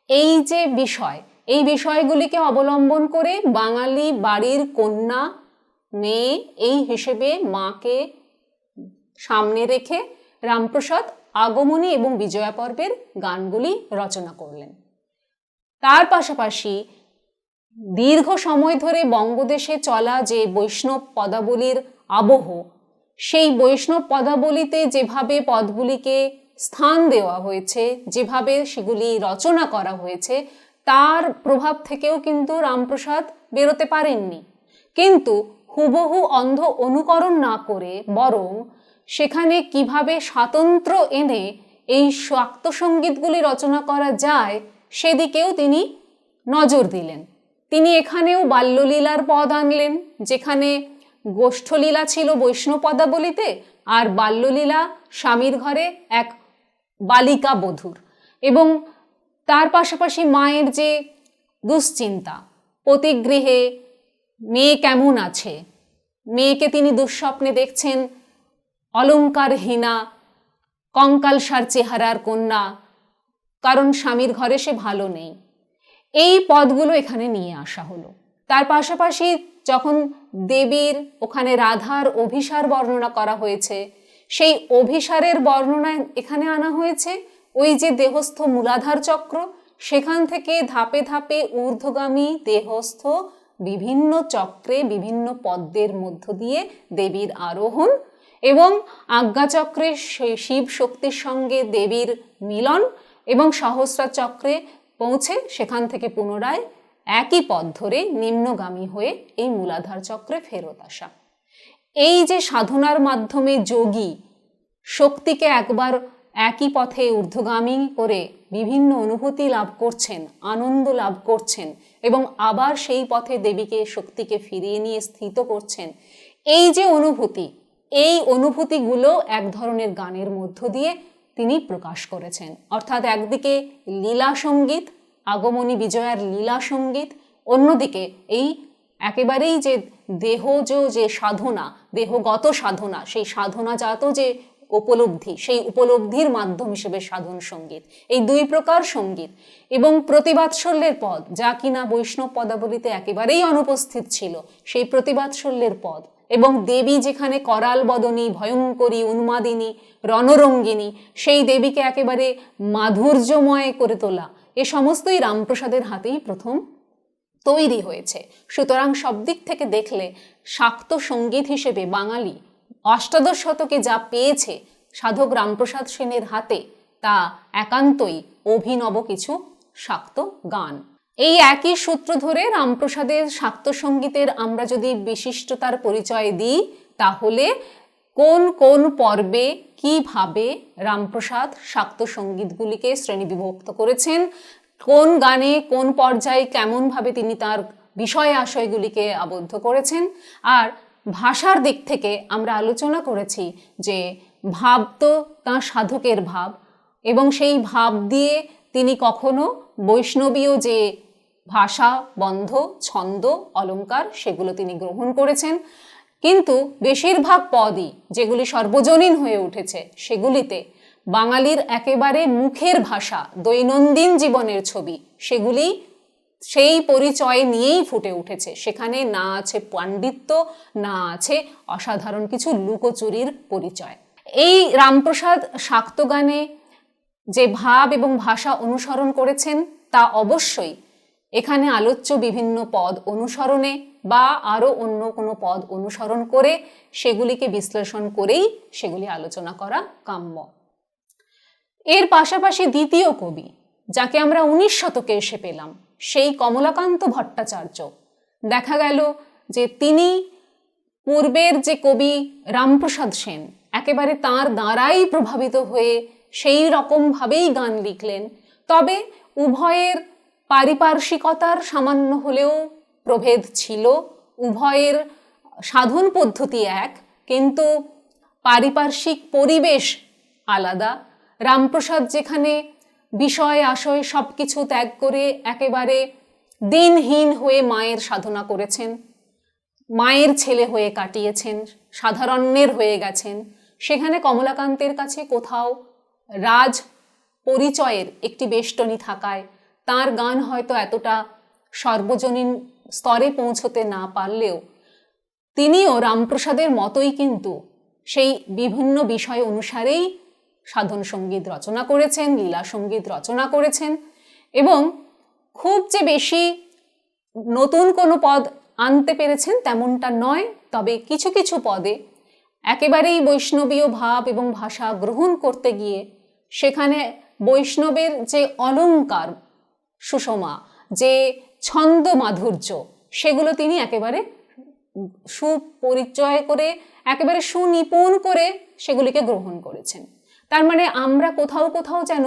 এই যে বিষয়, এই বিষয়গুলিকে অবলম্বন করে বাঙালি বাড়ির কন্যা মেয়ে এই হিসেবে মাকে সামনে রেখে রামপ্রসাদ আগমনী এবং বিজয়া পর্বের গানগুলি রচনা করলেন। তার পাশাপাশি দীর্ঘ সময় ধরে বঙ্গদেশে চলা যে বৈষ্ণব পদাবলীর আবহ, সেই বৈষ্ণব পদাবলীতে যেভাবে পদগুলিকে স্থান দেওয়া হয়েছে, যেভাবে সেগুলি রচনা করা হয়েছে, তার প্রভাব থেকেও কিন্তু রামপ্রসাদ বেরোতে পারেননি। কিন্তু হুবহু অন্ধ অনুকরণ না করে বরং সেখানে কিভাবে স্বাতন্ত্র্য এনে এই শাক্ত সঙ্গীতগুলি রচনা করা যায় সেদিকেও তিনি নজর দিলেন। তিনি এখানেও বাল্যলীলার পদ আনলেন, যেখানে গোষ্ঠলীলা ছিল বৈষ্ণব পদাবলীতে, আর বাল্যলীলা স্বামীর ঘরে এক বালিকা বধূর, এবং তার পাশাপাশি মায়ের যে দুশ্চিন্তা, পতিগৃহে মেয়ে কেমন আছে, মেয়েকে তিনি দুঃস্বপ্নে দেখছেন অলঙ্কারহীনা, কঙ্কালসার চেহারার কন্যা, কারণ স্বামীর ঘরে সে ভালো নেই। এই পদগুলো এখানে নিয়ে আসা হলো। তার পাশাপাশি যখন দেবীর ওখানে রাধার অভিসার বর্ণনা করা হয়েছে, সেই অভিসারের বর্ণনা এখানে আনা হয়েছে ওই যে দেহস্থ মূলাধার চক্র, সেখান থেকে ধাপে ধাপে ঊর্ধ্বগামী দেহস্থ বিভিন্ন চক্রে বিভিন্ন পদ্মের মধ্য দিয়ে দেবীর আরোহণ, এবং আজ্ঞাচক্রে শিব শক্তির সঙ্গে দেবীর মিলন, এবং সহস্রার চক্রে পৌঁছে সেখান থেকে পুনরায় একই পথ ধরে নিম্নগামী হয়ে এই মূলাধার চক্রে ফেরত আসা। এই যে সাধনার মাধ্যমে যোগী শক্তিকে একবার একই পথে ঊর্ধ্বগামী করে বিভিন্ন অনুভূতি লাভ করছেন, আনন্দ লাভ করছেন, এবং আবার সেই পথে দেবীকে শক্তিকে ফিরিয়ে নিয়ে স্থিত করছেন, এই যে অনুভূতি, এই অনুভূতিগুলো এক ধরনের গানের মধ্য দিয়ে তিনি প্রকাশ করেছেন। অর্থাৎ একদিকে লীলা সঙ্গীত, আগমনী বিজয়ার লীলা সঙ্গীত, অন্যদিকে এই একেবারেই যে দেহজ যে সাধনা, দেহগত সাধনা, সেই সাধনাজাত যে উপলব্ধি, সেই উপলব্ধির মাধ্যম হিসেবে সাধন সঙ্গীত, এই দুই প্রকার সঙ্গীত, এবং প্রতিবাৎসল্যের পদ, যা কিনা বৈষ্ণব পদাবলিতে একেবারেই অনুপস্থিত ছিল, সেই প্রতিবাৎসল্যের পদ, এবং দেবী যেখানে করাল বদনী, ভয়ঙ্করী, উন্মাদিনী, রণরঙ্গিনী, সেই দেবীকে একেবারে মাধুর্যময় করে তোলা, এ সমস্তই রামপ্রসাদের হাতেই প্রথম তৈরি হয়েছে। সুতরাং সব দিক থেকে দেখলে শাক্ত সঙ্গীত হিসেবে বাঙালি অষ্টাদশ শতকে যা পেয়েছে সাধক রামপ্রসাদ সেনের হাতে, তা একান্তই অভিনব কিছু শাক্ত গান। এই একই সূত্র ধরে রামপ্রসাদের শাক্ত সঙ্গীতের আমরা যদি বিশিষ্টতার পরিচয় দিই, তাহলে কোন কোন পর্বে কিভাবে রামপ্রসাদ শাক্ত সঙ্গীতগুলিকে শ্রেণীবিভক্ত করেছেন, কোন গানে কোন পর্যায়ে কেমনভাবে তিনি তার বিষয় আশয়গুলিকে আবদ্ধ করেছেন। আর ভাষার দিক থেকে আমরা আলোচনা করেছি যে ভাব তো তাঁর সাধকের ভাব, এবং সেই ভাব দিয়ে তিনি কখনো বৈষ্ণবীয় যে ভাষা, বন্ধ, ছন্দ, অলঙ্কার, সেগুলো তিনি গ্রহণ করেছেন, কিন্তু বেশিরভাগ পদই যেগুলি সর্বজনীন হয়ে উঠেছে, সেগুলিতে বাঙালির একেবারে মুখের ভাষা, দৈনন্দিন জীবনের ছবি, সেগুলি সেই পরিচয় নিয়েই ফুটে উঠেছে। সেখানে না আছে পাণ্ডিত্য, না আছে অসাধারণ কিছু লুকোচুরির পরিচয়। এই রামপ্রসাদ শাক্ত গানে যে ভাব এবং ভাষা অনুসরণ করেছেন, তা অবশ্যই এখানে আলোচ্য বিভিন্ন পদ অনুসরণে বা আরও অন্য কোনো পদ অনুসরণ করে সেগুলিকে বিশ্লেষণ করেই সেগুলি আলোচনা করা কাম্য। এর পাশাপাশি দ্বিতীয় কবি, যাকে আমরা 19 শতকে এসে পেলাম, সেই কমলাকান্ত ভট্টাচার্য, দেখা গেল যে তিনি পূর্বের যে কবি রামপ্রসাদ সেন, একেবারে তাঁর দ্বারাই প্রভাবিত হয়ে সেই রকমভাবেই গান লিখলেন। তবে উভয়ের পারিপার্শ্বিকতার সামান্য হলেও প্রভেদ ছিল, উভয়ের সাধন পদ্ধতি এক, কিন্তু পারিপার্শ্বিক পরিবেশ আলাদা। রামপ্রসাদ যেখানে বিষয় আশয় সব কিছু ত্যাগ করে একেবারে দিনহীন হয়ে মায়ের সাধনা করেছেন, মায়ের ছেলে হয়ে কাটিয়েছেন, সাধারণ্যের হয়ে গেছেন, সেখানে কমলাকান্তের কাছে কোথাও রাজ পরিচয়ের একটি বেষ্টনী থাকায় তার গান হয়তো এতটা সর্বজনীন স্তরে পৌঁছতে না পারলেও তিনিও রামপ্রসাদের মতোই কিন্তু সেই বিভিন্ন বিষয় অনুসারেই সাধন সঙ্গীত রচনা করেছেন, লীলা সঙ্গীত রচনা করেছেন, এবং খুব যে বেশি নতুন কোনো পদ আনতে পেরেছেন তেমনটা নয়। তবে কিছু কিছু পদে একেবারেই বৈষ্ণবীয় ভাব এবং ভাষা গ্রহণ করতে গিয়ে সেখানে বৈষ্ণবের যে অলঙ্কার সুষমা, যে ছন্দ মাধুর্য, সেগুলো তিনি একেবারে সুপরিচয় করে, একেবারে সুনিপুণ করে সেগুলিকে গ্রহণ করেছেন। তার মানে আমরা কোথাও কোথাও যেন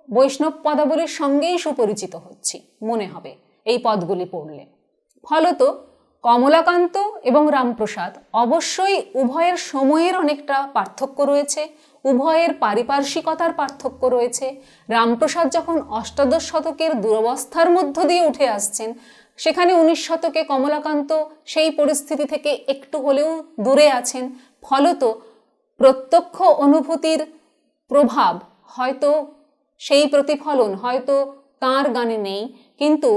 বৈষ্ণব পদাবলীর সঙ্গেই সুপরিচিত হচ্ছি মনে হবে এই পদগুলি পড়লে। ফলত কমলাকান্ত এবং রামপ্রসাদ অবশ্যই উভয়ের সময়ের অনেকটা পার্থক্য রয়েছে, উভয়ের পারিপার্শ্বিকতার পার্থক্য রয়েছে। রামপ্রসাদ যখন অষ্টাদশ শতকের দুরবস্থার মধ্য দিয়ে উঠে আসছেন, সেখানে 19 শতকে কমলাকান্ত সেই পরিস্থিতি থেকে একটু হলেও দূরে আছেন। ফলত প্রত্যক্ষ অনুভূতির প্রভাব হয়তো, সেই প্রতিফলন হয়তো তাঁর গানে নেই, কিন্তু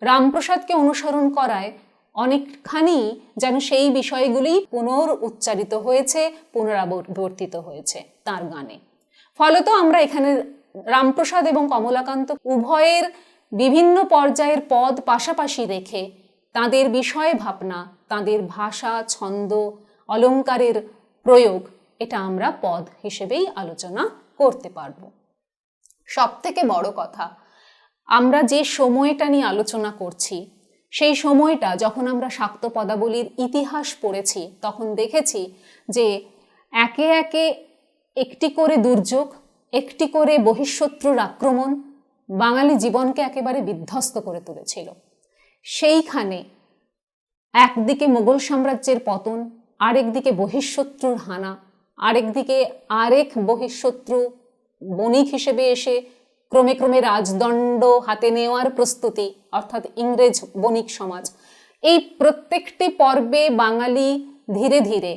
রামপ্রসাদকে অনুসরণ করায় অনেকখানি যেন সেই বিষয়গুলি পুনরুচ্চারিত হয়েছে, পুনরাবর্তিত হয়েছে তাঁর গানে। ফলত আমরা এখানে রামপ্রসাদ এবং কমলাকান্ত উভয়ের বিভিন্ন পর্যায়ের পদ পাশাপাশি রেখে তাঁদের বিষয় ভাবনা, তাঁদের ভাষা, ছন্দ, অলঙ্কারের প্রয়োগ, এটা আমরা পদ হিসেবেই আলোচনা করতে পারব। সব থেকে বড় কথা, আমরা যে সময়টা নিয়ে আলোচনা করছি, সেই সময়টা যখন আমরা শাক্ত পদাবলীর ইতিহাস পড়েছি, তখন দেখেছি যে একে একে একটি করে দুর্যোগ, একটি করে বহিঃশত্রুর আক্রমণ বাঙালি জীবনকে একেবারে বিধ্বস্ত করে তুলেছিল। সেইখানে একদিকে মোগল সাম্রাজ্যের পতন, আরেকদিকে বহিঃশত্রুর হানা, আরেকদিকে আরেক বহিঃশত্রু বণিক হিসেবে এসে ক্রমে ক্রমে রাজদণ্ড হাতে নেওয়ার প্রস্তুতি, অর্থাৎ ইংরেজ বণিক সমাজ। এই প্রত্যেকটি পর্বে বাঙালি ধীরে ধীরে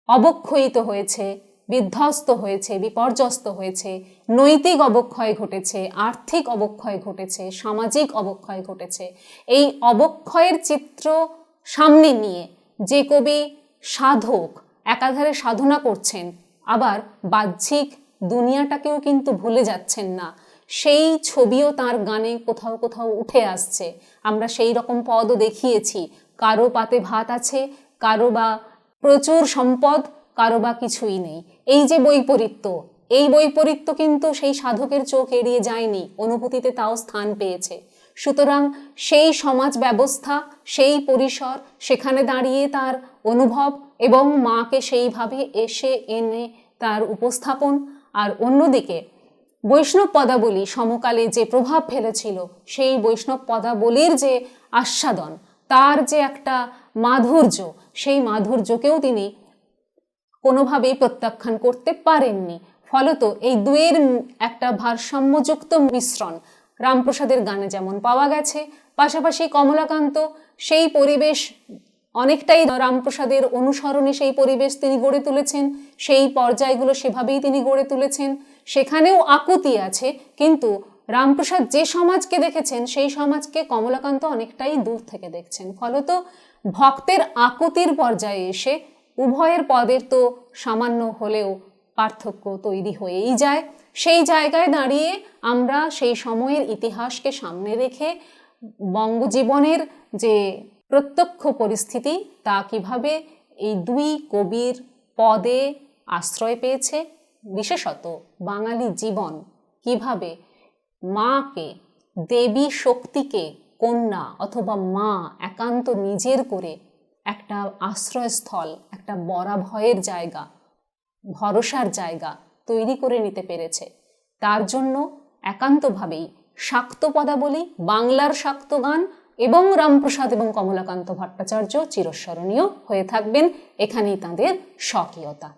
অবক্ষয়িত হয়েছে, বিধ্বস্ত হয়েছে, বিপর্যস্ত হয়েছে, নৈতিক অবক্ষয় ঘটেছে, আর্থিক অবক্ষয় ঘটেছে, সামাজিক অবক্ষয় ঘটেছে। এই অবক্ষয়ের চিত্র সামনে নিয়ে যে কবি সাধক একাধারে সাধনা করছেন, আবার বাহ্যিক দুনিয়াটাকেও কিন্তু ভুলে যাচ্ছেন না, সেই ছবিও তার গানে কোথাও কোথাও উঠে আসছে। আমরা সেই রকম পদও দেখিয়েছি। কারো পাতে ভাত আছে, কারো বা প্রচুর সম্পদ, কারো বা কিছুই নেই। এই যে বৈপরীত্য, এই বৈপরীত্য কিন্তু সেই সাধকের চোখ এড়িয়ে যায়নি, অনুভূতিতে তাও স্থান পেয়েছে। সুতরাং সেই সমাজ ব্যবস্থা, সেই পরিসর, সেখানে দাঁড়িয়ে তার অনুভব এবং মাকে সেইভাবে এসে এনে তার উপস্থাপন, আর অন্যদিকে বৈষ্ণব পদাবলী সমকালে যে প্রভাব ফেলেছিল, সেই বৈষ্ণব পদাবলীর যে আস্বাদন, তার যে একটা মাধুর্য, সেই মাধুর্যকেও তিনি কোনোভাবেই প্রত্যাখ্যান করতে পারেননি। ফলত এই দুয়ের একটা ভারসাম্যযুক্ত মিশ্রণ রামপ্রসাদের গানে যেমন পাওয়া গেছে, পাশাপাশি কমলাকান্ত সেই পরিবেশ অনেকটাই রামপ্রসাদের অনুসরণে সেই পরিবেশ তিনি গড়ে তুলেছেন, সেই পর্যায়গুলো সেভাবেই তিনি গড়ে তুলেছেন। সেখানেও আকুতি আছে, কিন্তু রামপ্রসাদ যে সমাজকে দেখেছেন, সেই সমাজকে কমলাকান্ত অনেকটাই দূর থেকে দেখছেন। ফলত ভক্তের আকুতির পর্যায়ে এসে উভয়ের পদের তো সামান্য হলেও পার্থক্য তৈরি হয়েই যায়। সেই জায়গায় দাঁড়িয়ে আমরা সেই সময়ের ইতিহাসকে সামনে রেখে বঙ্গজীবনের যে প্রত্যক্ষ পরিস্থিতি, তা কিভাবে এই দুই কবির পদে আশ্রয় পেয়েছে, বিশেষত বাঙালি জীবন কিভাবে মাকে, দেবী শক্তিকে কন্যা অথবা মা একান্ত নিজের করে একটা আশ্রয়স্থল, একটা বরাভয়ের জায়গা, ভরসার জায়গা তৈরি করে নিতে পেরেছে, তার জন্য একান্তভাবেই শাক্ত পদাবলী, বাংলার শাক্ত গান এবং রামপ্রসাদ এবং কমলাকান্ত ভট্টাচার্য চিরস্মরণীয় হয়ে থাকবেন। এখানেই তাঁদের স্বকীয়তা।